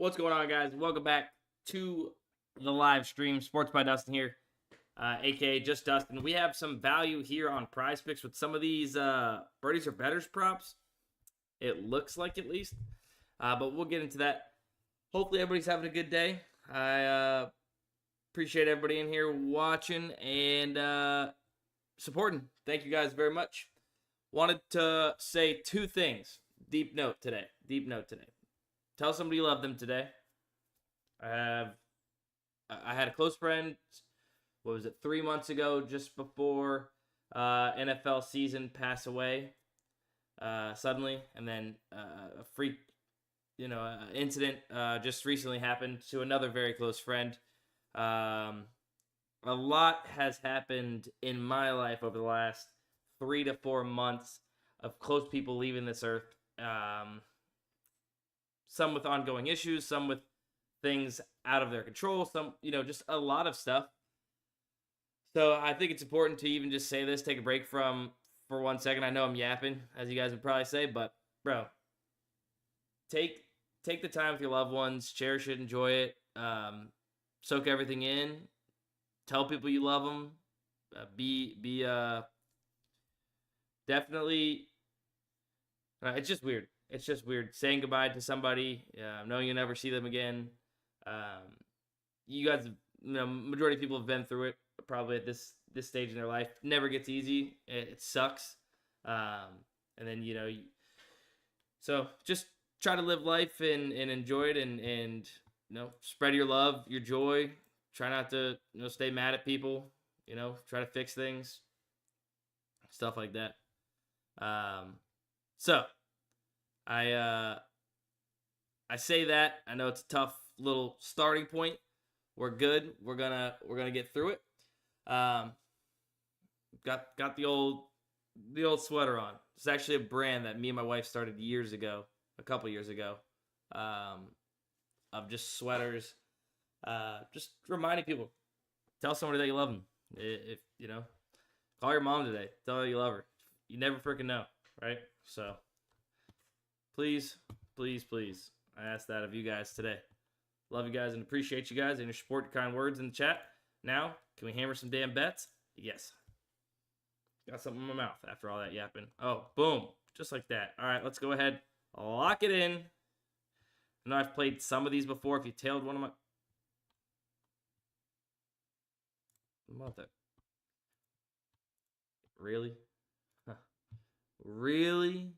What's going on, guys? Welcome back to the live stream. Sports by Dustin here, aka just Dustin. We have some value here on PrizePicks with some of these birdies or betters props. It looks like, at least, but we'll get into that. Hopefully, everybody's having a good day. I appreciate everybody in here watching and supporting. Thank you guys very much. Wanted to say two things. Deep note today. Tell somebody you love them today. I had a close friend, 3 months ago, just before NFL season, pass away suddenly, and then a freak, incident just recently happened to another very close friend. A lot has happened in my life over the last 3 to 4 months of close people leaving this earth. Some with ongoing issues, some with things out of their control, some, just a lot of stuff. So I think it's important to even just say this, take a break for 1 second. I know I'm yapping, as you guys would probably say, but bro, take the time with your loved ones, cherish it, enjoy it, soak everything in, tell people you love them, definitely, it's just weird. It's just weird saying goodbye to somebody, knowing you'll never see them again. You guys, majority of people have been through it probably at this stage in their life. Never gets easy. It sucks. And then, so just try to live life and enjoy it and spread your love, your joy. Try not to, stay mad at people, try to fix things, stuff like that. So I say that. I know it's a tough little starting point. We're good. We're gonna get through it. Got the old sweater on. It's actually a brand that me and my wife started a couple years ago, of just sweaters. Just reminding people, tell somebody that you love them. If call your mom today. Tell her you love her. You never freaking know, right? So please, I ask that of you guys today. Love you guys and appreciate you guys and your support, your kind words in the chat. Now, can we hammer some damn bets? Yes. Got something in my mouth after all that yapping. Oh, boom. Just like that. All right, let's go ahead. Lock it in. I know I've played some of these before. If you tailed one of my... Mother. Really? Huh. Really?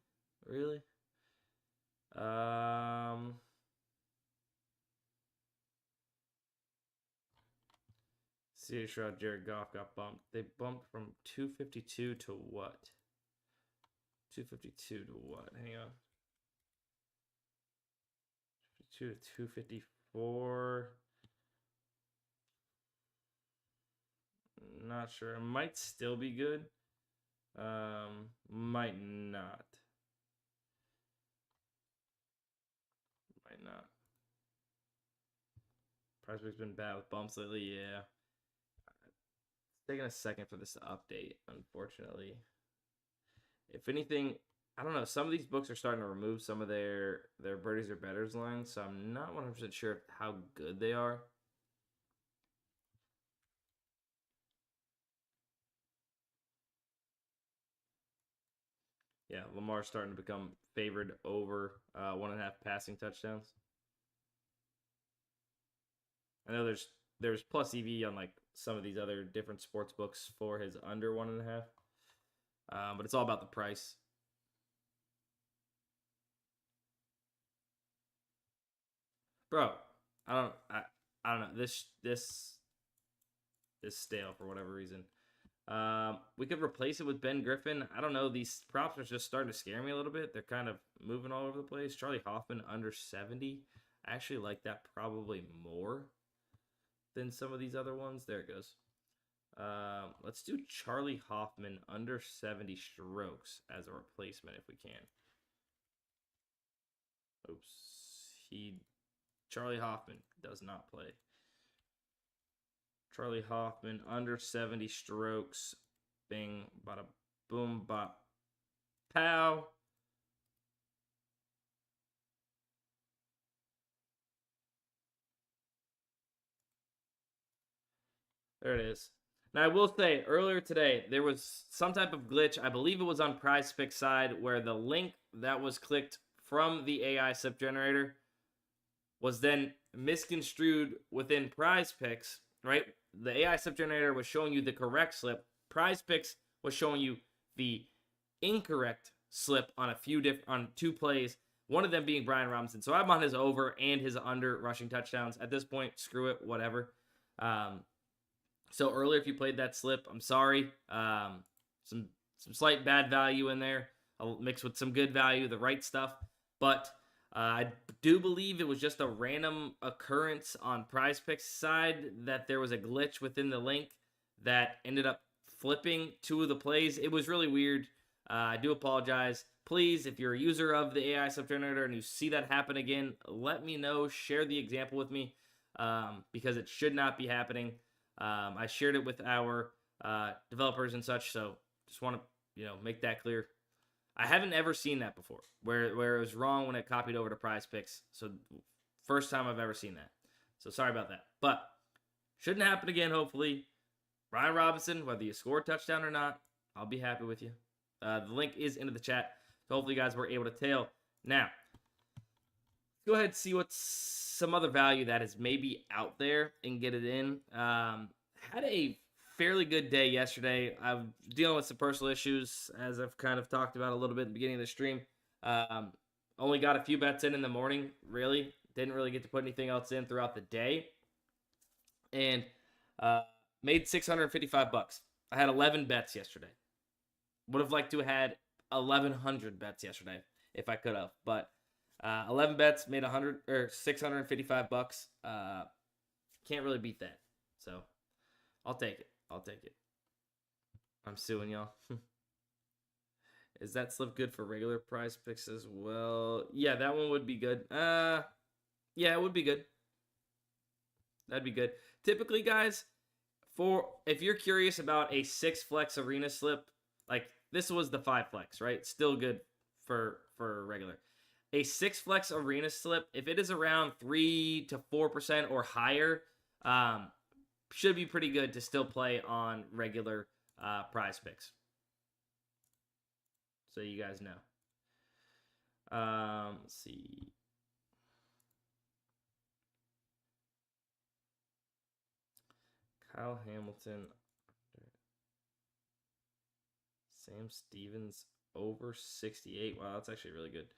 C.J. Stroud, Jared Goff got bumped. They bumped from 252 to what? 252 to what? Hang on. 252 to 254. Not sure. It might still be good. Might not. PrizePicks been bad with bumps lately, yeah. It's taking a second for this to update, unfortunately. If anything, I don't know. Some of these books are starting to remove some of their birdies or betters lines, so I'm not 100% sure how good they are. Yeah, Lamar's starting to become favored over 1.5 passing touchdowns. I know there's plus EV on like some of these other different sports books for his under 1.5, but it's all about the price. Bro, I don't know. This stale for whatever reason. We could replace it with Ben Griffin. I don't know. These props are just starting to scare me a little bit. They're kind of moving all over the place. Charlie Hoffman under 70. I actually like that probably more than some of these other ones. There it goes. Let's do Charlie Hoffman under 70 strokes as a replacement if we can. Oops. Charlie Hoffman does not play. Charlie Hoffman under 70 strokes. Bing, bada, boom, bop, pow. There it is. Now, I will say, earlier today, there was some type of glitch. I believe it was on PrizePicks side where the link that was clicked from the AI slip generator was then misconstrued within PrizePicks, right? The AI slip generator was showing you the correct slip. PrizePicks was showing you the incorrect slip on on 2 plays. One of them being Brian Robinson. So I'm on his over and his under rushing touchdowns. At this point, screw it, whatever. So earlier, if you played that slip, I'm sorry. Some slight bad value in there. I'll mix with some good value, the right stuff. But I do believe it was just a random occurrence on PrizePicks side that there was a glitch within the link that ended up flipping 2 of the plays. It was really weird. I do apologize. Please, if you're a user of the AI slip generator and you see that happen again, let me know. Share the example with me because it should not be happening. I shared it with our developers and such, so just want to make that clear. I haven't ever seen that before, where it was wrong when it copied over to PrizePicks. So first time I've ever seen that. So sorry about that, but shouldn't happen again. Hopefully, Brian Robinson, whether you score a touchdown or not, I'll be happy with you. The link is into the chat, so hopefully you guys were able to tail. Now, let's go ahead and see what's some other value that is maybe out there and get it in. Had a fairly good day yesterday. I'm dealing with some personal issues, as I've kind of talked about a little bit at the beginning of the stream. Only got a few bets in the morning, really. Didn't really get to put anything else in throughout the day. And made $655. I had 11 bets yesterday. Would have liked to have had 1,100 bets yesterday if I could have. But 11 bets, made $655. Can't really beat that. So I'll take it. I'm suing y'all. Is that slip good for regular PrizePicks as well? Yeah, that one would be good. Yeah, it would be good. That'd be good. Typically, guys, if you're curious about a 6 flex arena slip, like this was the 5 flex, right? Still good for regular. A 6 flex arena slip, if it is around 3 to 4% or higher, should be pretty good to still play on regular PrizePicks. So you guys know. Let's see. Kyle Hamilton. Sam Stevens over 68. Wow, that's actually really good.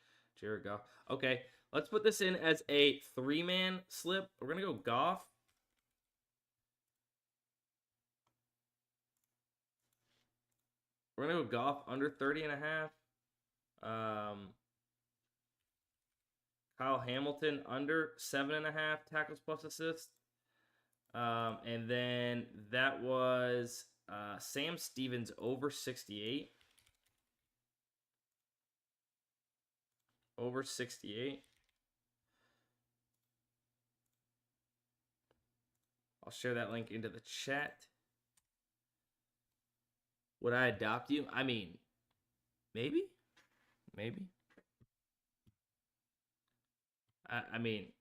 Jared Goff. Okay, let's put this in as a 3-man slip. We're going to go Goff. We're going to go Goff under 30.5. Kyle Hamilton under 7.5 tackles plus assists. And then that was Sam Stevens over 68. Over 68. I'll share that link into the chat. Would I adopt you? I mean, maybe. I mean,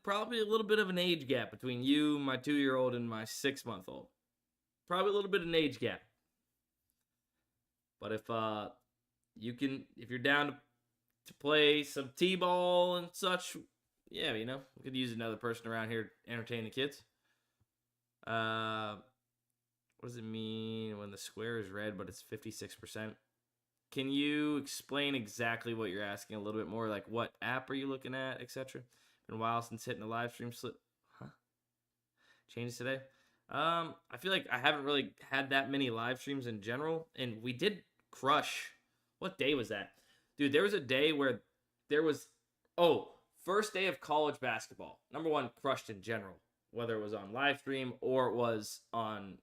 probably a little bit of an age gap between you, my 2-year-old, and my 6-month-old. Probably a little bit of an age gap. But if you're down to play some t-ball and such, yeah, we could use another person around here to entertain the kids. What does it mean when the square is red but it's 56%? Can you explain exactly what you're asking a little bit more? Like, what app are you looking at, etc.? Been a while since hitting a live stream slip. Changes today. I feel like I haven't really had that many live streams in general, and we did crush. What day was that? Dude, there was a day where there was, first day of college basketball. Number 1, crushed in general, whether it was on live stream or it was on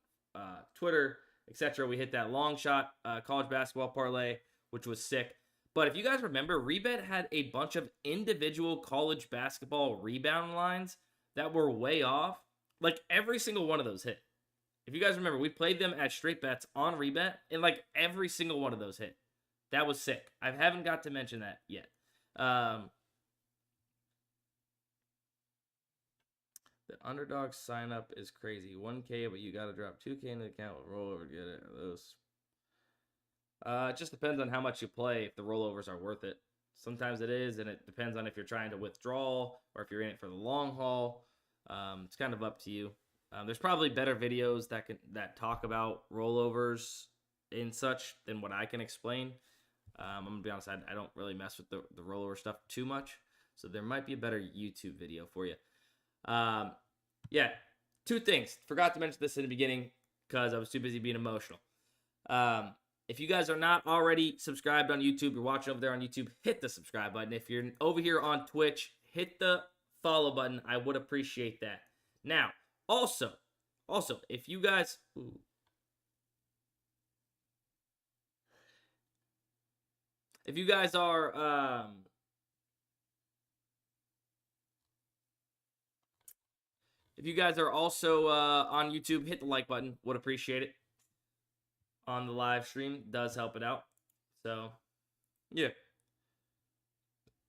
Twitter, etc. We hit that long shot college basketball parlay, which was sick. But if you guys remember, Rebet had a bunch of individual college basketball rebound lines that were way off. Like, every single one of those hit. If you guys remember, we played them at straight bets on Rebet, and like every single one of those hit. That was sick. I haven't got to mention that yet. The Underdog sign up is crazy. 1K, but you got to drop 2K into the account with rollover to get it. Those. It just depends on how much you play, if the rollovers are worth it. Sometimes it is, and it depends on if you're trying to withdraw or if you're in it for the long haul. It's kind of up to you. There's probably better videos that talk about rollovers and such than what I can explain. I'm gonna be honest, I don't really mess with the rollover stuff too much, so there might be a better YouTube video for you. Yeah, 2 things. Forgot to mention this in the beginning because I was too busy being emotional. If you guys are not already subscribed on YouTube, you're watching over there on YouTube, hit the subscribe button. If you're over here on Twitch, hit the follow button. I would appreciate that. Now, also, if you guys... If you guys are... if you guys are also on YouTube, hit the like button. Would appreciate it. On the live stream does help it out. So, yeah.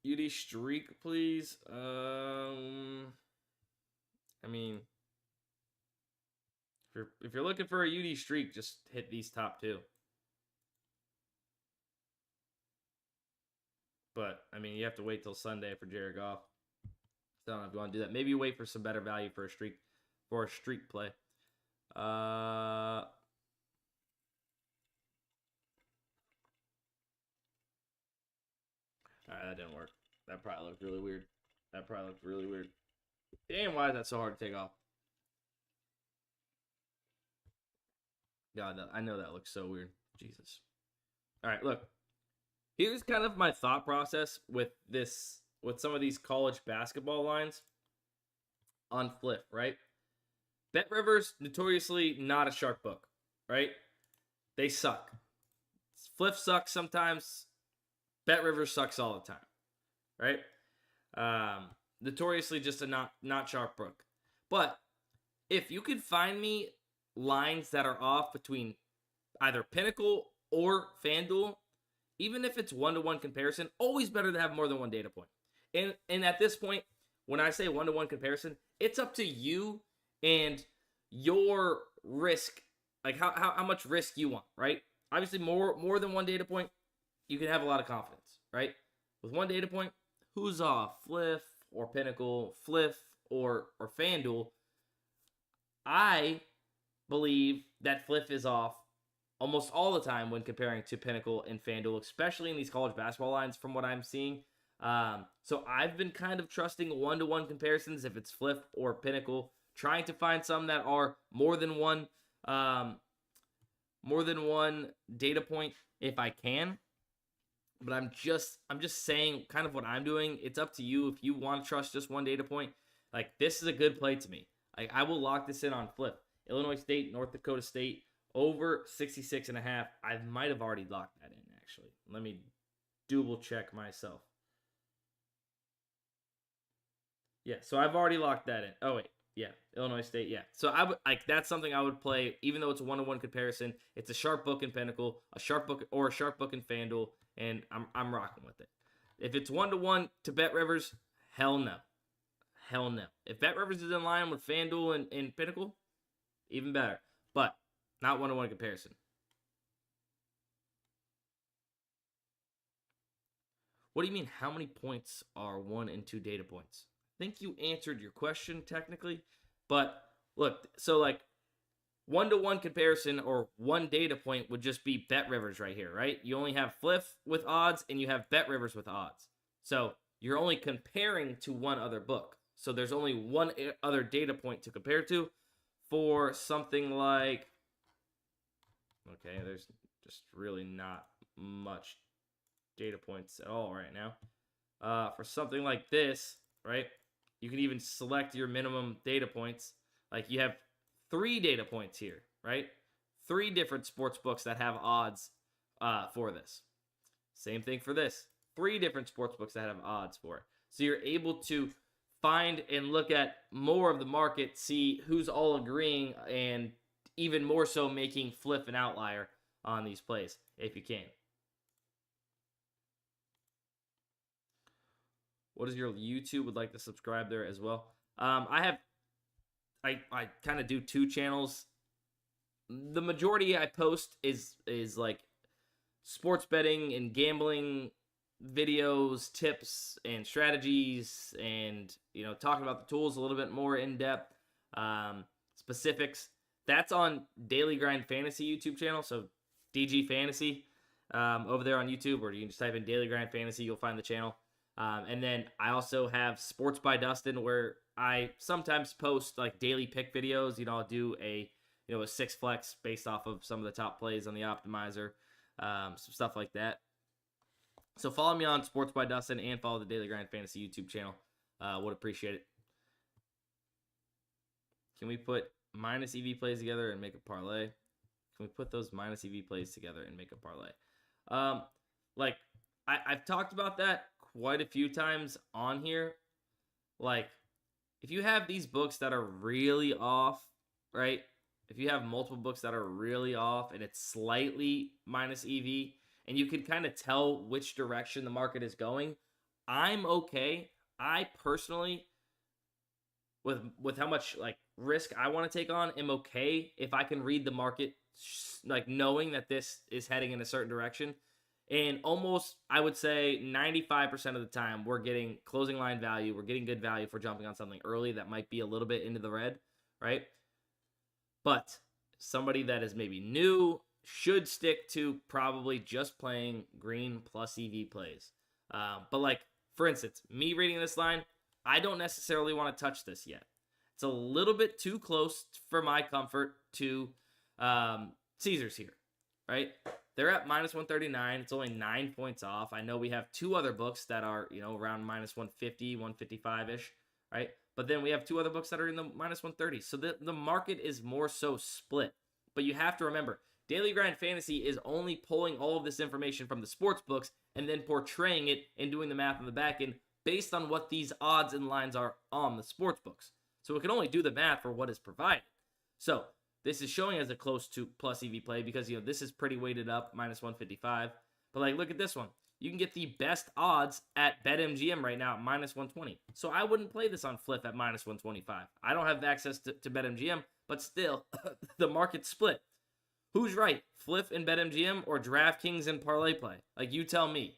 UD streak, please. I mean, if you're looking for a UD streak, just hit these top 2. But I mean, you have to wait till Sunday for Jared Goff. So I don't know if you want to do that. Maybe you wait for some better value for a streak play. Alright, that didn't work. That probably looked really weird. Damn, why is that so hard to take off? God, I know that looks so weird. Jesus. Alright, look. Here's kind of my thought process with some of these college basketball lines on Fliff, right? BetRivers, notoriously not a sharp book, right? They suck. Fliff sucks sometimes. BetRivers sucks all the time, right? Notoriously just a not sharp book. But if you could find me lines that are off between either Pinnacle or FanDuel, even if it's 1-to-1 comparison, always better to have more than one data point. And at this point, when I say 1-to-1 comparison, it's up to you and your risk, like how much risk you want, right? Obviously, more than one data point, you can have a lot of confidence, right? With one data point, who's off? Fliff or Pinnacle, Fliff or FanDuel. I believe that Fliff is off almost all the time when comparing to Pinnacle and FanDuel, especially in these college basketball lines from what I'm seeing. So I've been kind of trusting 1-to-1 comparisons if it's Fliff or Pinnacle, trying to find some that are more than one data point if I can. But I'm just saying kind of what I'm doing. It's up to you if you want to trust just one data point. Like, this is a good play to me. Like, I will lock this in on Fliff. Illinois State, North Dakota State, over 66.5. I might have already locked that in, actually. Let me double check myself. Yeah, so I've already locked that in. Oh, wait. Yeah, Illinois State, yeah. So I would that's something I would play, even though it's a 1-to-1 comparison. It's a sharp book in Pinnacle, a sharp book in FanDuel, and I'm rocking with it. If it's 1-to-1 to BetRivers, hell no. Hell no. If BetRivers is in line with FanDuel and Pinnacle, even better. But not 1-to-1 comparison. What do you mean, how many points are 1 and 2 data points? I think you answered your question technically, but look, so like 1-to-1 comparison or one data point would just be BetRivers right here, right? You only have Fliff with odds and you have BetRivers with odds. So you're only comparing to one other book. So there's only one other data point to compare to for something like, okay, there's just really not much data points at all right now. For something like this, right? You can even select your minimum data points. Like, you have 3 data points here, right? 3 different sports books that have odds for this. Same thing for this. 3 different sports books that have odds for it. So you're able to find and look at more of the market, see who's all agreeing, and even more so making Fliff an outlier on these plays, if you can. What is your YouTube? Would like to subscribe there as well. I have I kind of do 2 channels. The majority I post is like sports betting and gambling videos, tips and strategies, and talking about the tools a little bit more in depth, specifics. That's on Daily Grind Fantasy YouTube channel, so DG Fantasy over there on YouTube, or you can just type in Daily Grind Fantasy, you'll find the channel. And then I also have Sports by Dustin, where I sometimes post like daily pick videos. I'll do a 6 flex based off of some of the top plays on the optimizer, some stuff like that. So follow me on Sports by Dustin and follow the Daily Grind Fantasy YouTube channel. Would appreciate it. Can we put minus EV plays together and make a parlay? Can we put those minus EV plays together and make a parlay? Like I've talked about that quite a few times on here. Like, if you have these books that are really off, right? If you have multiple books that are really off and it's slightly minus EV, and you can kind of tell which direction the market is going, I'm okay. I personally, with how much like risk I want to take on, am okay if I can read the market, like knowing that this is heading in a certain direction. And almost, I would say 95% of the time, we're getting closing line value. We're getting good value for jumping on something early that might be a little bit into the red, right? But somebody that is maybe new should stick to probably just playing green plus EV plays. But like, for instance, me reading this line, I don't necessarily want to touch this yet. It's a little bit too close for my comfort to Caesars here, right? They're at minus 139. It's only 9 points off. I know we have 2 other books that are, around minus 150, 155-ish, right? But then we have 2 other books that are in the minus 130. So the market is more so split. But you have to remember, Daily Grind Fantasy is only pulling all of this information from the sports books and then portraying it and doing the math on the back end based on what these odds and lines are on the sports books. So it can only do the math for what is provided. So this is showing as a close to plus EV play because, this is pretty weighted up, minus 155. But, like, look at this one. You can get the best odds at BetMGM right now at minus 120. So I wouldn't play this on Fliff at minus 125. I don't have access to BetMGM, but still, the market's split. Who's right? Fliff and BetMGM or DraftKings and ParlayPlay? Like, you tell me.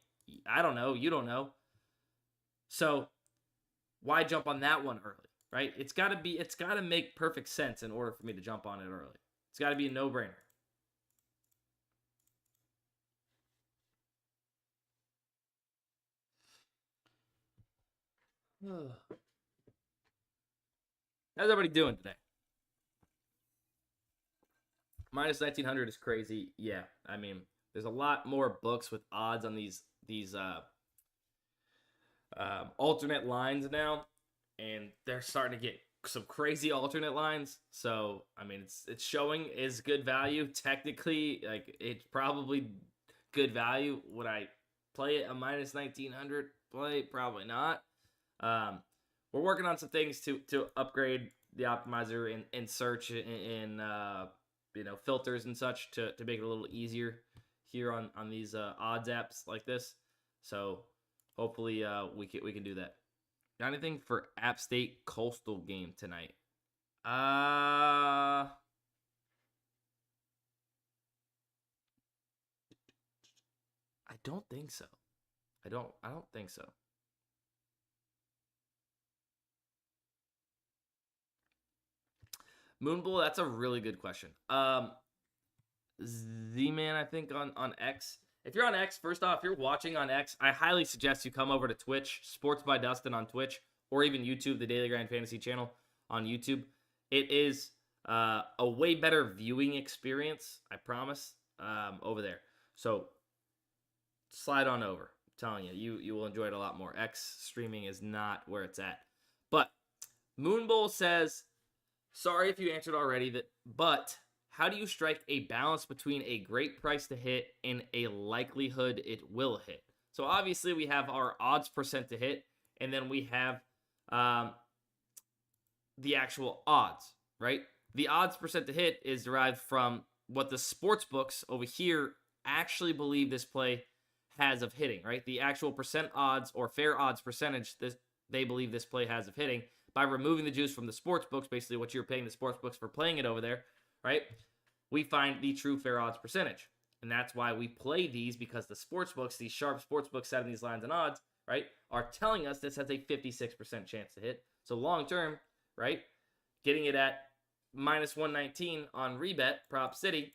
I don't know. You don't know. So why jump on that one early? Right? It's got to make perfect sense in order for me to jump on it early. It's got to be a no-brainer. How's everybody doing today? Minus 1900 is crazy. Yeah, I mean, there's a lot more books with odds on these alternate lines now, and they're starting to get some crazy alternate lines. So, I mean, it's showing is good value. Technically, like, it's probably good value. Would I play it a minus 1900 play? Probably not. We're working on some things to upgrade the optimizer and search and filters and such to make it a little easier here on these odds apps like this. So hopefully we can do that. Got anything for App State Coastal game tonight? I don't think so. I don't think so. Moonbull, that's a really good question. Z-Man, I think on X. If you're on X, first off, if you're watching on X, I highly suggest you come over to Twitch, Sports by Dustin on Twitch, or even YouTube, the Daily Grind Fantasy channel on YouTube. It is a way better viewing experience, I promise, over there. So slide on over. I'm telling you, you will enjoy it a lot more. X streaming is not where it's at. But Moonbull says, sorry if you answered already, but how do you strike a balance between a great price to hit and a likelihood it will hit? So obviously we have our odds percent to hit, and then we have the actual odds, right? The odds percent to hit is derived from what the sports books over here actually believe this play has of hitting, right? The actual percent odds or fair odds percentage they believe this play has of hitting, by removing the juice from the sports books, basically what you're paying the sports books for playing it over there, right? We find the true fair odds percentage. And that's why we play these, because the sports books, these sharp sports books setting these lines and odds, right, are telling us this has a 56% chance to hit. So long term, right, getting it at minus 119 on rebet prop city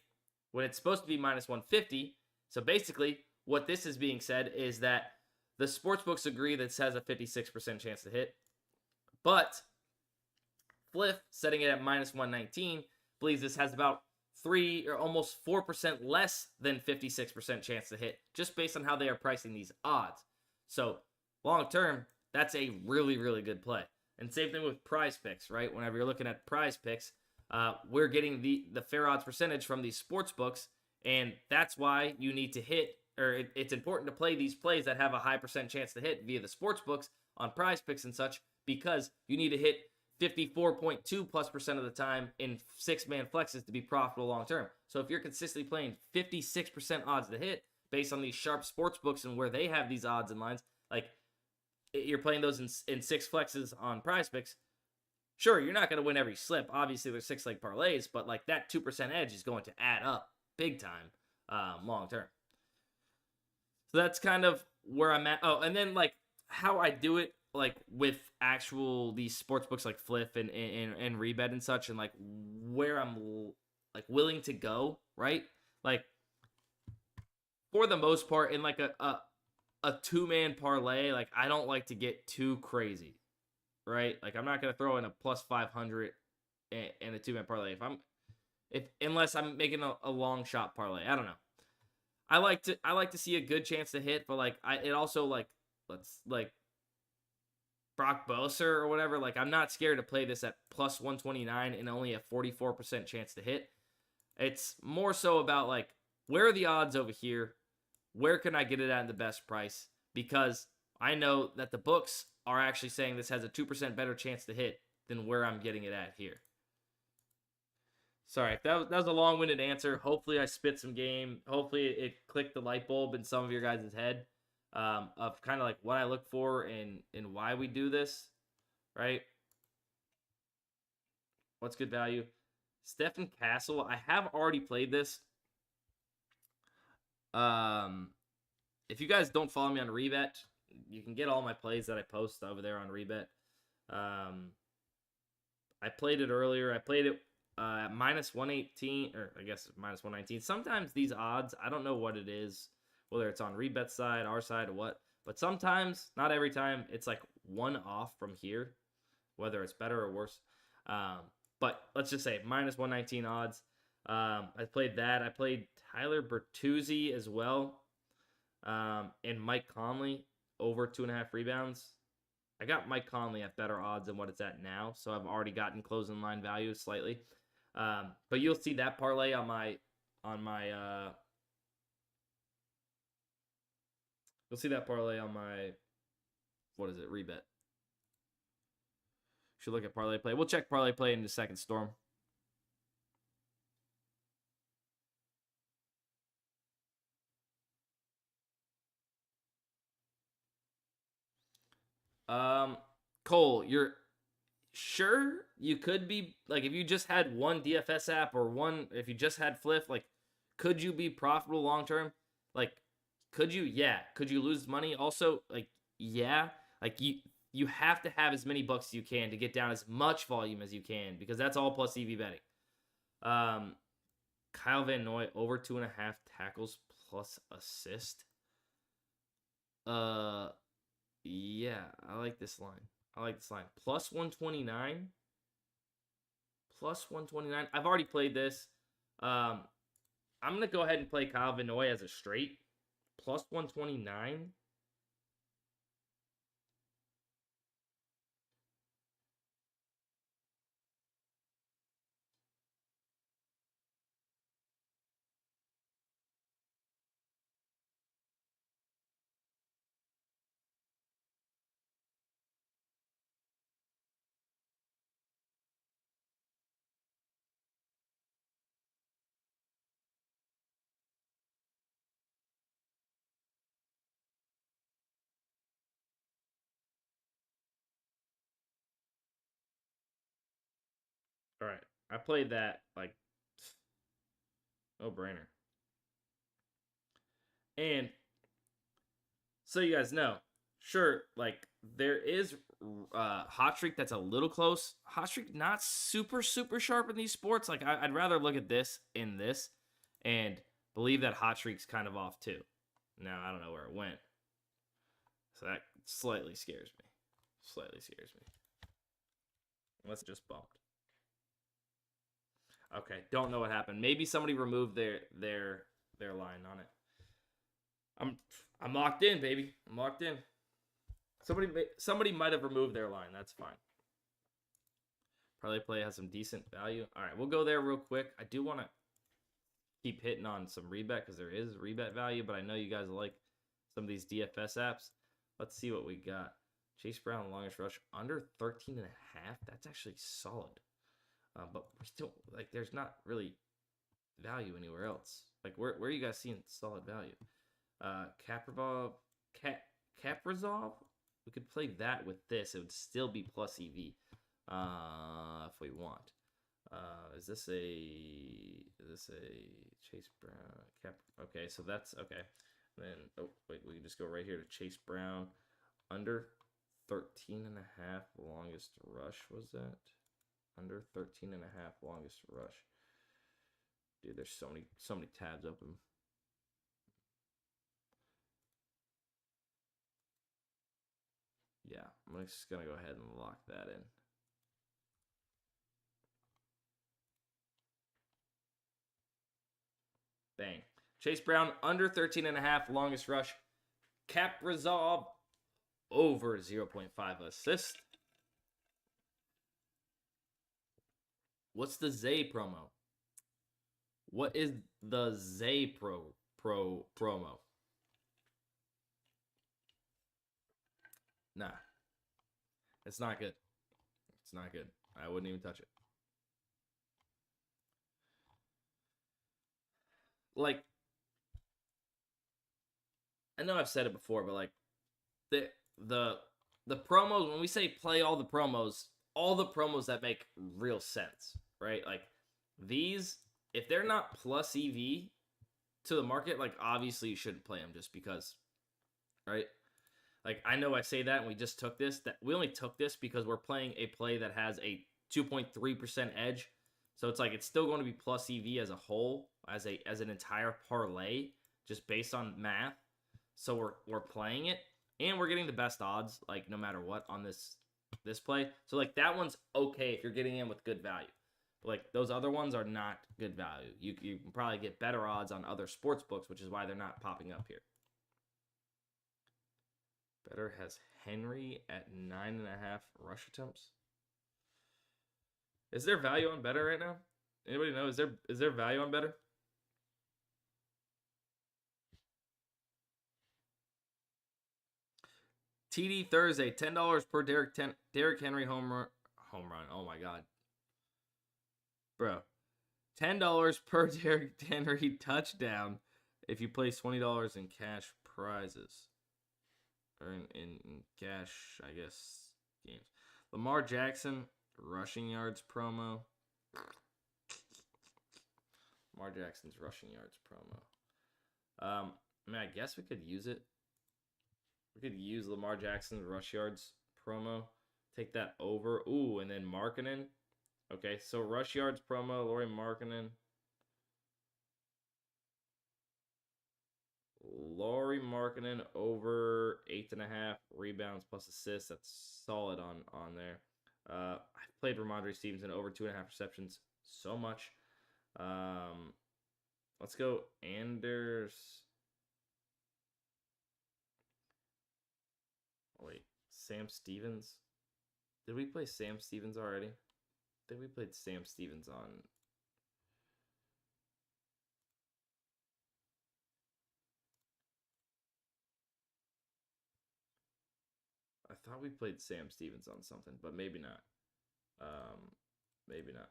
when it's supposed to be minus 150. So basically what this is being said is that the sports books agree that this has a 56% chance to hit, but Fliff, setting it at minus 119, believes this has about 3 or almost 4% less than 56% chance to hit, just based on how they are pricing these odds. So long term, that's a really, really good play. And same thing with PrizePicks, right? Whenever you're looking at PrizePicks, we're getting the fair odds percentage from these sports books, and that's why you need to hit, or it's important to play these plays that have a high percent chance to hit via the sports books on PrizePicks and such, because you need to hit 54.2+% of the time in 6-man flexes to be profitable long term. So if you're consistently playing 56% odds to hit based on these sharp sports books and where they have these odds and lines, like you're playing those in 6 flexes on PrizePicks, sure, you're not going to win every slip. Obviously, there's 6-leg parlays, but like that 2% edge is going to add up big time long term. So that's kind of where I'm at. Oh, and then like how I do it, like with actual these sports books like Fliff and Rebet and such, and like where I'm like willing to go, right? Like for the most part, in like a 2-man parlay, like I don't like to get too crazy, right? Like I'm not gonna throw in a plus 500 in a 2-man parlay unless I'm making a long shot parlay. I don't know. I like to see a good chance to hit, but like it also like Brock Boser or whatever, like I'm not scared to play this at plus 129 and only a 44% chance to hit. It's more so about like, where are the odds over here? Where can I get it at the best price? Because I know that the books are actually saying this has a 2% better chance to hit than where I'm getting it at here. Sorry, that was a long-winded answer. Hopefully I spit some game. Hopefully it clicked the light bulb in some of your guys' head. Of kind of like what I look for and why we do this, right? What's good value? Stephen Castle. I have already played this. If you guys don't follow me on Rebet, you can get all my plays that I post over there on Rebet. I played it earlier. I played it at minus 118, or I guess minus 119. Sometimes these odds, I don't know what it is, whether it's on Rebet side, our side, or what. But sometimes, not every time, it's like one off from here, whether it's better or worse. But let's just say minus 119 odds. I played that. I played Tyler Bertuzzi as well, and Mike Conley over 2.5 rebounds. I got Mike Conley at better odds than what it's at now, so I've already gotten closing line value slightly. But you'll see that parlay on my you'll see that parlay on my, what is it, Rebet. Should look at ParlayPlay. We'll check ParlayPlay in the second storm. Cole, you're sure you could be, like, if you just had one DFS app or if you just had Fliff, like, could you be profitable long term? Like, could you? Yeah. Could you lose money? Also, like, yeah. Like, you have to have as many bucks as you can to get down as much volume as you can, because that's all plus EV betting. Kyle Van Noy over 2.5 tackles plus assist. Yeah, I like this line. Plus 129. Plus 129. I've already played this. I'm going to go ahead and play Kyle Van Noy as a straight. Plus 129. All right. I played that like no brainer. And so you guys know, sure, like there is hot streak that's a little close. Hot streak not super sharp in these sports. Like I'd rather look at this in this and believe that hot streak's kind of off too. Now I don't know where it went, so that slightly scares me. Slightly scares me. Unless it just bumped. Okay, don't know what happened. Maybe somebody removed their line on it. I'm locked in, baby. I'm locked in. Somebody might have removed their line. That's fine. ParlayPlay has some decent value. All right, we'll go there real quick. I do want to keep hitting on some rebet because there is rebet value, but I know you guys like some of these DFS apps. Let's see what we got. Chase Brown, longest rush, under 13.5. That's actually solid. But we still, like, there's not really value anywhere else. Like, where are you guys seeing solid value? Cap Resolve? We could play that with this. It would still be plus EV if we want. Is this a Chase Brown cap? Okay, so that's okay. Then oh wait, we can just go right here to Chase Brown under 13.5 longest rush. Was that under 13.5 longest rush? Dude, there's so many tabs open. Yeah, I'm just gonna go ahead and lock that in. Bang. Chase Brown under 13.5 longest rush. Cap Resolve over 0.5 assist. What's the Zay promo? What is the Zay promo? Nah. It's not good. It's not good. I wouldn't even touch it. Like, I know I've said it before, but like the promos, when we say play all the promos that make real sense, right? Like these, if they're not plus EV to the market, like obviously you shouldn't play them just because, right? Like I know I say that and we just took this, that we only took this because we're playing a play that has a 2.3% edge. So it's like it's still going to be plus EV as a whole, as an entire parlay, just based on math. So we're playing it and we're getting the best odds, like no matter what, on this play. So like that one's okay if you're getting in with good value. But like those other ones are not good value. You can probably get better odds on other sports books, which is why they're not popping up here. Better has Henry at 9.5 rush attempts. Is there value on better right now? Anybody know? Is there value on better? TD Thursday, $10 per Derrick Henry home run. Oh my god, bro, $10 per Derrick Henry touchdown if you place $20 in cash prizes or in cash, I guess, games. Lamar Jackson rushing yards promo. Lamar Jackson's rushing yards promo. I mean, I guess we could use it. We could use Lamar Jackson's rush yards promo. Take that over. Ooh, and then Markkanen. Okay, so rush yards promo, Lauri Markkanen. Lauri Markkanen over 8.5 rebounds plus assists. That's solid on there. I played Ramondre Stevenson over 2.5 receptions. So much. Let's go Anders. Wait, Sam Stevens. Did we play Sam Stevens already? I think we played Sam Stevens on. I thought we played Sam Stevens on something, but maybe not. Maybe not.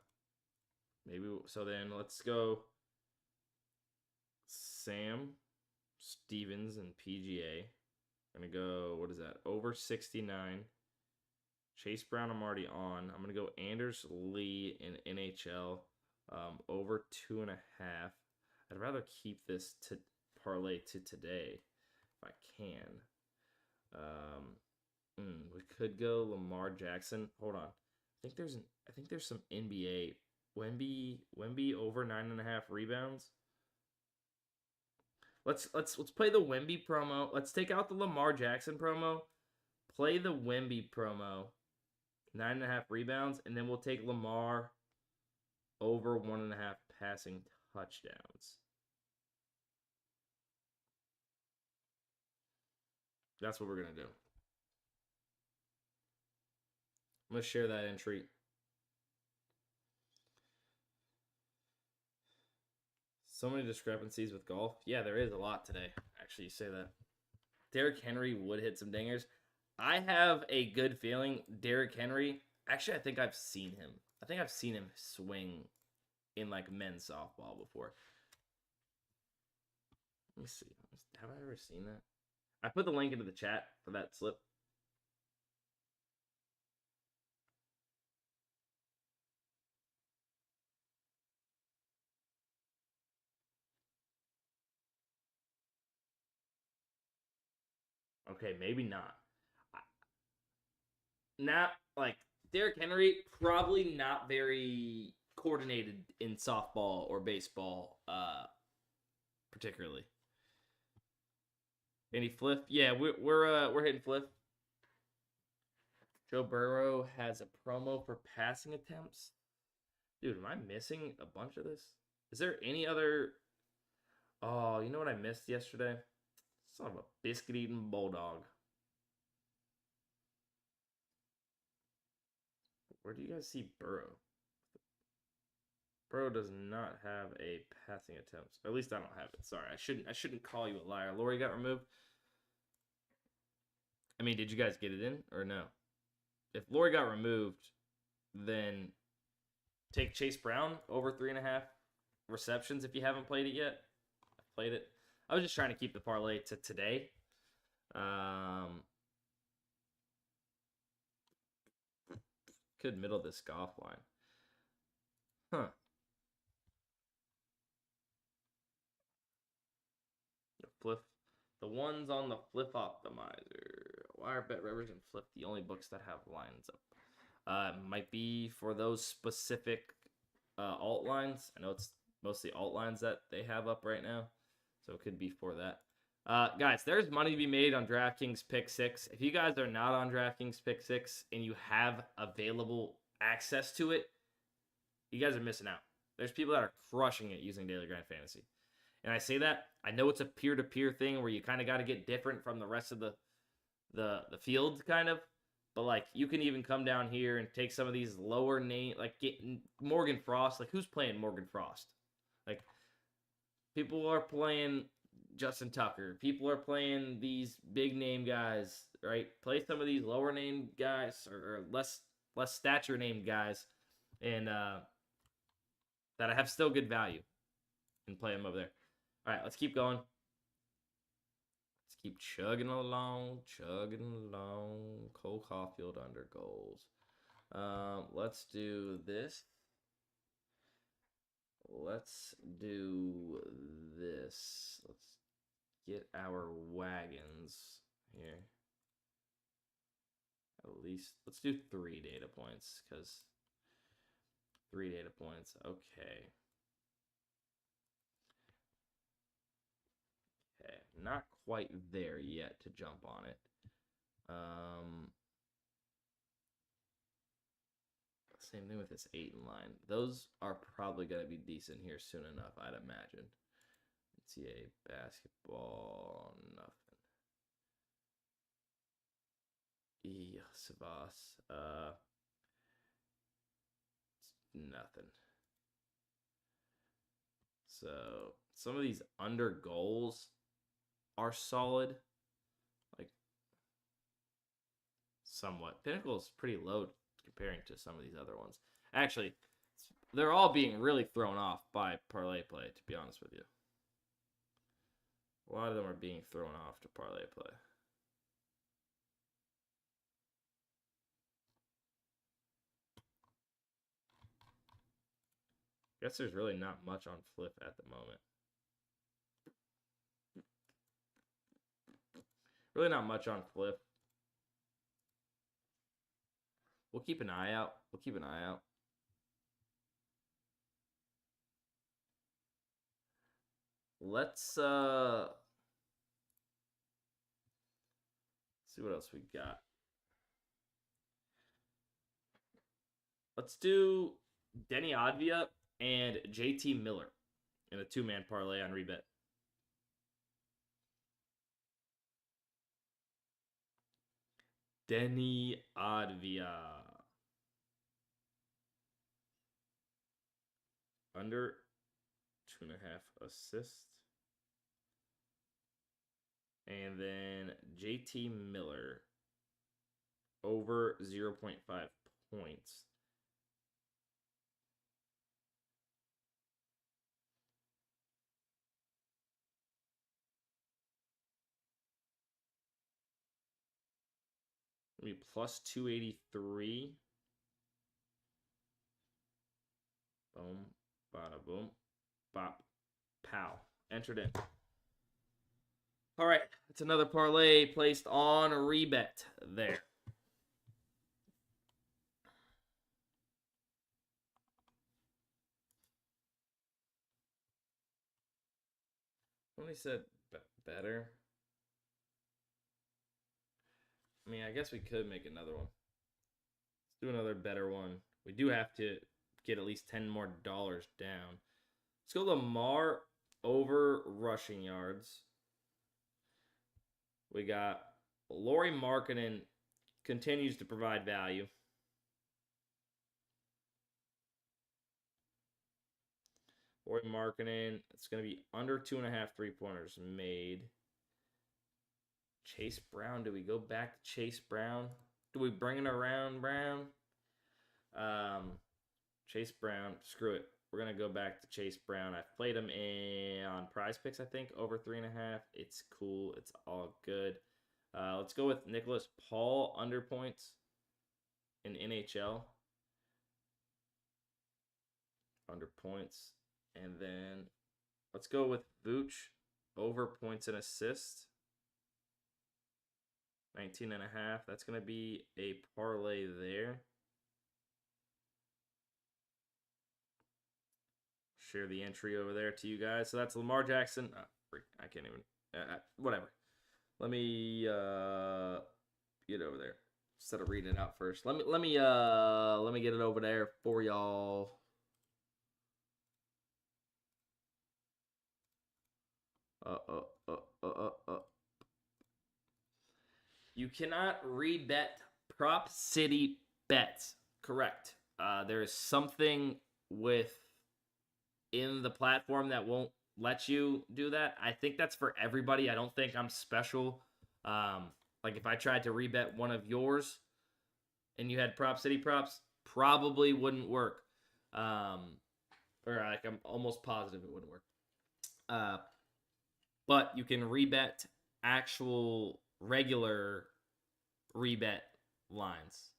Maybe so. Then let's go Sam Stevens and PGA. Gonna go. What is that? Over 69. Chase Brown, I'm already on. I'm going to go Anders Lee in NHL over 2.5. I'd rather keep this to parlay to today if I can. We could go Lamar Jackson. Hold on. I think there's some NBA. Wemby over 9.5 rebounds. Let's play the Wemby promo. Let's take out the Lamar Jackson promo. Play the Wemby promo. 9.5 rebounds, and then we'll take Lamar over 1.5 passing touchdowns. That's what we're gonna do. I'm gonna share that entry. So many discrepancies with golf. Yeah, there is a lot today. Actually, you say that. Derrick Henry would hit some dingers. I have a good feeling Derrick Henry. Actually, I think I've seen him. I think I've seen him swing in like men's softball before. Let me see. Have I ever seen that? I put the link into the chat for that slip. Okay, maybe not. Not like Derrick Henry, probably not very coordinated in softball or baseball, particularly. Any Fliff? Yeah, we're hitting Fliff. Joe Burrow has a promo for passing attempts. Dude, am I missing a bunch of this? Is there any other? Oh, you know what I missed yesterday? Son of a biscuit-eating bulldog. Where do you guys see Burrow? Burrow does not have a passing attempts. At least I don't have it. Sorry, I shouldn't call you a liar. Lori got removed. I mean, did you guys get it in or no? If Lori got removed, then take Chase Brown over 3.5 receptions if you haven't played it yet. I've played it. I was just trying to keep the parlay to today. Could middle this golf line. Huh. Fliff. The ones on the Fliff Optimizer. Why are Bet Rivers and Fliff the only books that have lines up? Might be for those specific alt lines. I know it's mostly alt lines that they have up right now. So it could be for that. Guys, there's money to be made on DraftKings Pick 6. If you guys are not on DraftKings Pick 6 and you have available access to it, you guys are missing out. There's people that are crushing it using Daily Grind Fantasy. And I say that, I know it's a peer-to-peer thing where you kind of got to get different from the rest of the field, kind of. But, like, you can even come down here and take some of these lower name, like, get Morgan Frost. Like, who's playing Morgan Frost? Like, people are playing Justin Tucker. People are playing these big-name guys, right? Play some of these lower-name guys or less stature-named guys and that have still good value and play them over there. All right, let's keep going. Let's keep chugging along. Cole Caulfield under goals. Let's do this. Let's get our wagons here. At least, let's do 3 data points, because 3 data points. Okay. Okay, not quite there yet to jump on it. Same thing with this 8 in line. Those are probably going to be decent here soon enough, I'd imagine. NCAA basketball, nothing. Savas, nothing. So some of these under goals are solid, like somewhat. Pinnacle is pretty low comparing to some of these other ones. Actually, they're all being really thrown off by ParlayPlay, to be honest with you. A lot of them are being thrown off to ParlayPlay. Guess there's really not much on Fliff at the moment. Really not much on Fliff. We'll keep an eye out. We'll keep an eye out. Let's see what else we got. Let's do Denny Advia and JT Miller in a 2-man parlay on rebet. Denny Advia. Under 2.5 assists. And then JT Miller over 0.5 points. Maybe plus 283. Boom, bada boom, bop, pow. Entered in. All right, it's another parlay placed on a rebet there. When they said better, I mean, I guess we could make another one. Let's do another better one. We do have to get at least $10 more down. Let's go Lamar over rushing yards. We got Lauri Markkanen continues to provide value. Lauri Markkanen, it's going to be under 2.5 3-pointers made. Chase Brown, do we go back to Chase Brown? Do we bring it around Brown? Chase Brown, screw it. We're going to go back to Chase Brown. I've played him on PrizePicks, I think, over 3.5. It's cool. It's all good. Let's go with Nicholas Paul under points in NHL. Under points. And then let's go with Vooch over points and assists. 19.5. That's going to be a parlay there. Share the entry over there to you guys. So that's Lamar Jackson. Oh, freak, I can't even. Whatever. Let me get over there instead of reading it out first. Let me get it over there for y'all. You cannot rebet prop city bets. Correct. There is something in the platform that won't let you do that. I think that's for everybody. I don't think I'm special. Like if I tried to rebet one of yours and you had prop city props, probably wouldn't work. Or like I'm almost positive it wouldn't work. But you can rebet actual regular rebet lines.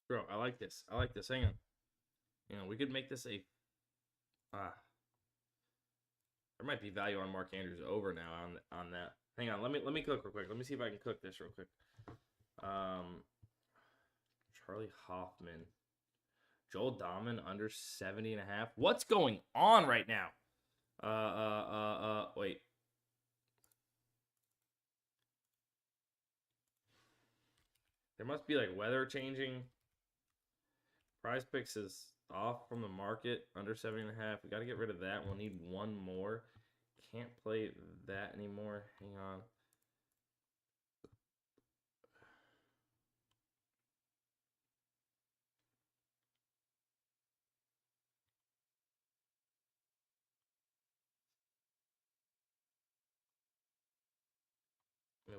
Bro, I like this. I like this. Hang on. We could make this a... there might be value on Mark Andrews over now on that. Hang on. Let me cook real quick. Let me see if I can cook this real quick. Charlie Hoffman. Joel Dahman under 70.5. What's going on right now? Wait. There must be like weather changing. PrizePicks is off from the market, under 70.5. We got to get rid of that. We'll need one more. Can't play that anymore. Hang on.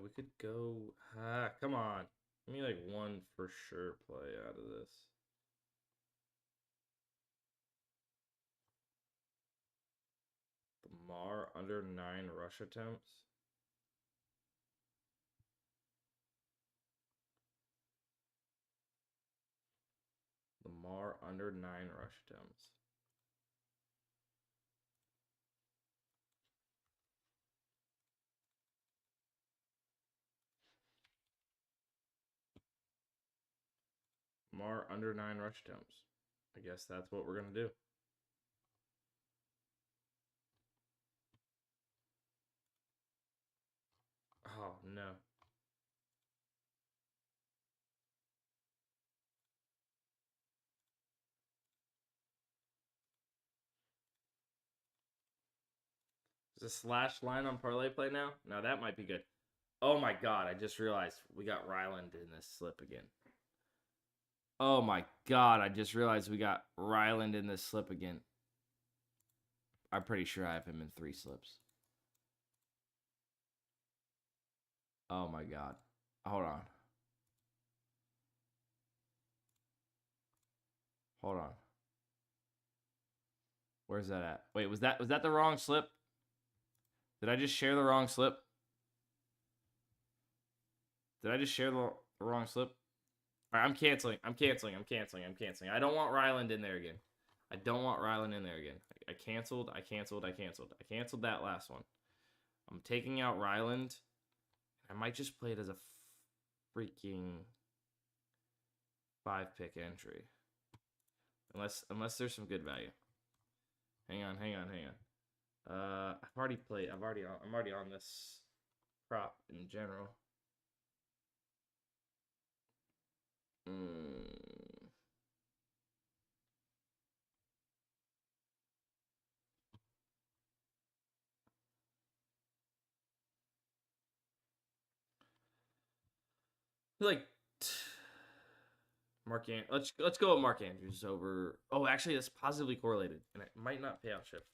we could go. Come on. Give me like one for sure play out of this. Lamar under 9 rush attempts. Lamar under 9 rush attempts. Lamar under 9 rush attempts. I guess that's what we're going to do. Oh, no. Is a slash line on ParlayPlay now? Now that might be good. Oh my god, I just realized we got Ryland in this slip again. Oh my god, I just realized we got Ryland in this slip again. I'm pretty sure I have him in 3 slips. Oh my god. Hold on. Hold on. Where's that at? Wait, was that the wrong slip? Did I just share the wrong slip? Did I just share the wrong slip? All right, I'm canceling. I'm canceling. I don't want Ryland in there again. I don't want Ryland in there again. I canceled that last one. I'm taking out Ryland. I might just play it as a freaking 5-pick entry. Unless there's some good value. Hang on. I'm already on this prop in general. Like let's go with Mark Andrews over. Oh, actually, that's positively correlated, and it might not pay out shift.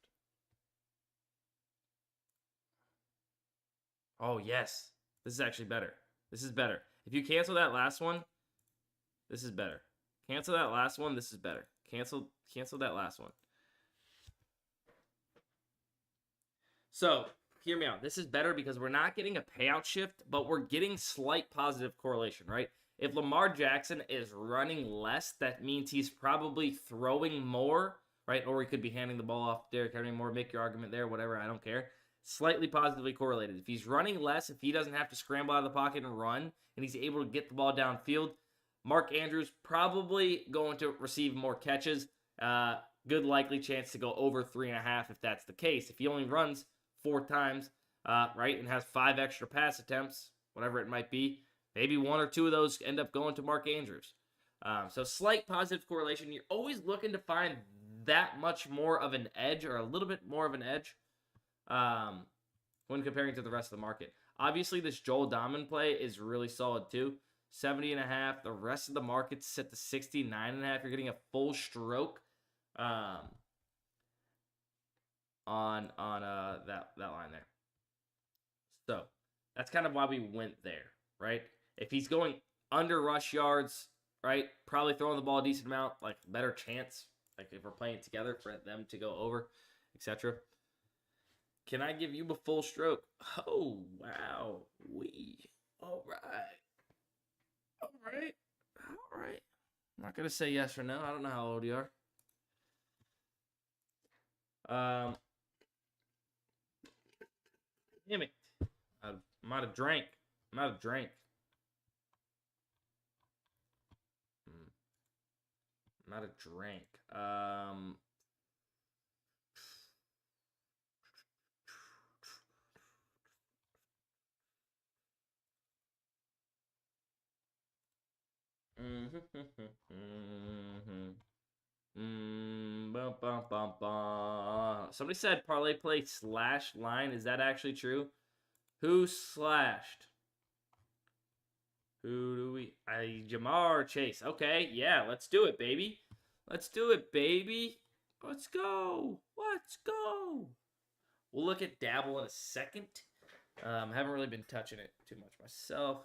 Oh yes, this is actually better. This is better. If you cancel that last one, this is better. Cancel that last one. This is better. Cancel that last one. So hear me out. This is better because we're not getting a payout shift, but we're getting slight positive correlation, right? If Lamar Jackson is running less, that means he's probably throwing more, right? Or he could be handing the ball off to Derrick Henry more. Make your argument there, whatever. I don't care. Slightly positively correlated. If he's running less, if he doesn't have to scramble out of the pocket and run, and he's able to get the ball downfield, Mark Andrews probably going to receive more catches. Good likely chance to go over 3.5 if that's the case. If he only runs 4 times, right, and has 5 extra pass attempts, whatever it might be, maybe 1 or 2 of those end up going to Mark Andrews. So slight positive correlation. You're always looking to find that much more of an edge or a little bit more of an edge when comparing to the rest of the market. Obviously, this Joel Domin play is really solid too. 70.5. The rest of the market's set to 69.5. You're getting a full stroke on that line there. So that's kind of why we went there, right? If he's going under rush yards, right, probably throwing the ball a decent amount, like better chance, like if we're playing together for them to go over, etc. Can I give you a full stroke? Oh, wow. All right. I'm not going to say yes or no. I don't know how old you are. Damn it. I'm out of drink. Somebody said ParlayPlay slash line. Is that actually true? Who slashed? Who do we? Jamar Chase. Okay, yeah, let's do it, baby. Let's go. We'll look at Dabble in a second. Haven't really been touching it too much myself.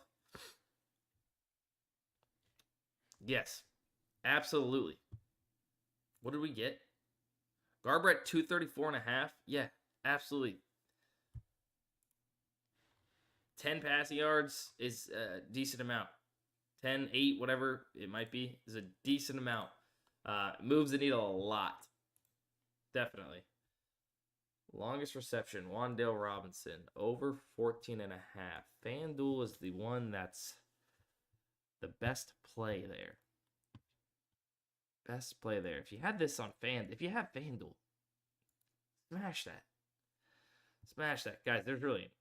Yes, absolutely. What did we get? Garber at 234.5. Yeah, absolutely. 10 passing yards is a decent amount. 10, 8, whatever it might be, is a decent amount. Moves the needle a lot. Definitely. Longest reception, Wan'Dale Robinson, over 14.5. FanDuel is the one that's the best play there. Best play there. If you had this on if you have FanDuel, smash that. Smash that. Guys, there's really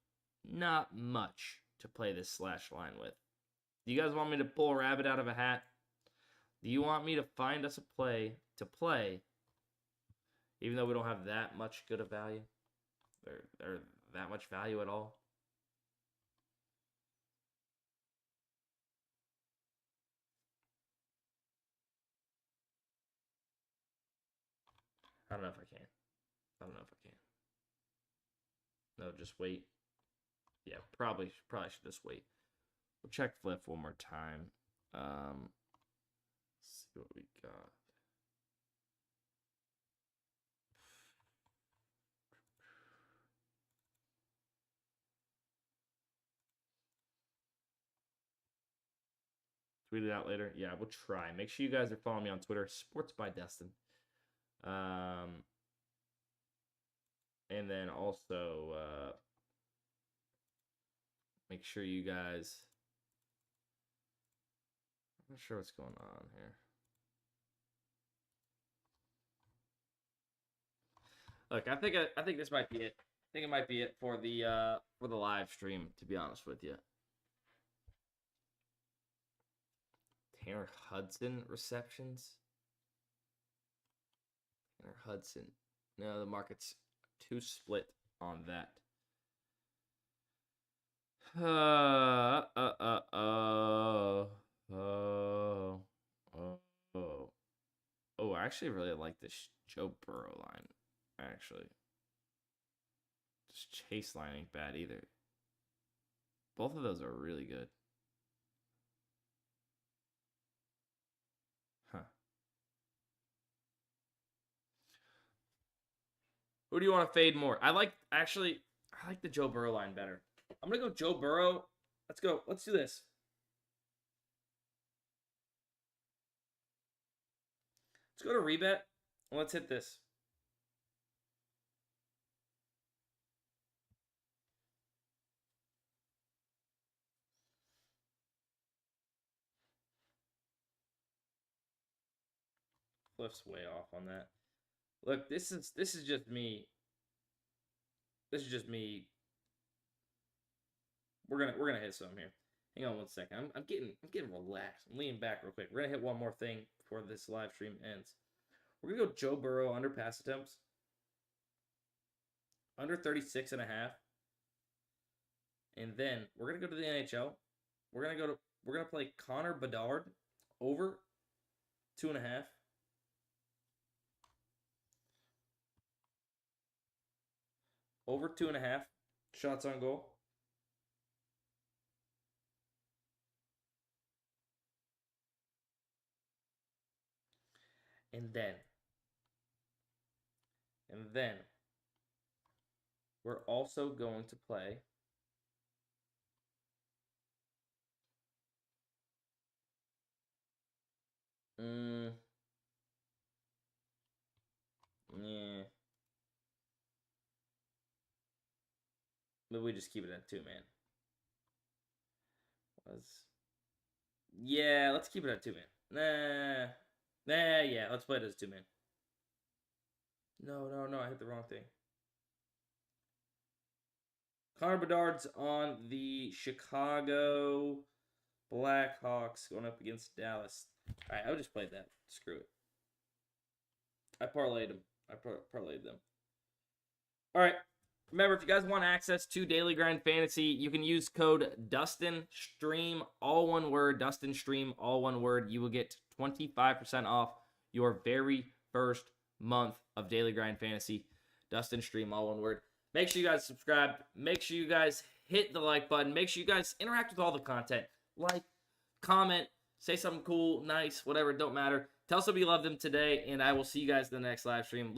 not much to play this slash line with. Do you guys want me to pull a rabbit out of a hat? Do you want me to find us a play to play, even though we don't have that much good of value? Or that much value at all? I don't know if I can. I don't know if I can. No, just wait. Yeah, probably should just wait. We'll check Fliff one more time. Let's see what we got. Tweet it out later. Yeah, we'll try. Make sure you guys are following me on Twitter, Sports by Dustin. And then also make sure you guys. I'm not sure what's going on here. Look, I think this might be it. I think it might be it for the live stream, to be honest with you. Tanner Hudson receptions. Tanner Hudson. No, the market's too split on that. I actually really like this Joe Burrow line. Actually, this Chase line ain't bad either. Both of those are really good. Huh. Who do you want to fade more? I like the Joe Burrow line better. I'm gonna go Joe Burrow. Let's go. Let's do this. Let's go to rebet and let's hit this. Fliff's way off on that. Look, this is just me. This is just me. We're gonna hit some here. Hang on one second. I'm getting relaxed. I'm leaning back real quick. We're gonna hit one more thing before this live stream ends. We're gonna go Joe Burrow under pass attempts. Under 36.5. And then we're gonna go to the NHL. We're gonna play Connor Bedard over 2.5. Over 2.5 shots on goal. And then we're also going to play yeah. Maybe we just keep it at 2, man. Yeah, let's keep it at 2, man. Yeah, let's play it as 2, man. No, I hit the wrong thing. Connor Bedard's on the Chicago Blackhawks going up against Dallas. All right, I just played that. Screw it. I parlayed them. I parlayed them. All right. Remember, if you guys want access to Daily Grind Fantasy, you can use code DUSTINSTREAM, all one word, DUSTINSTREAM, all one word. You will get 25% off your very first month of Daily Grind Fantasy. DUSTINSTREAM, all one word. Make sure you guys subscribe. Make sure you guys hit the like button. Make sure you guys interact with all the content. Like, comment, say something cool, nice, whatever, don't matter. Tell somebody you love them today, and I will see you guys in the next live stream.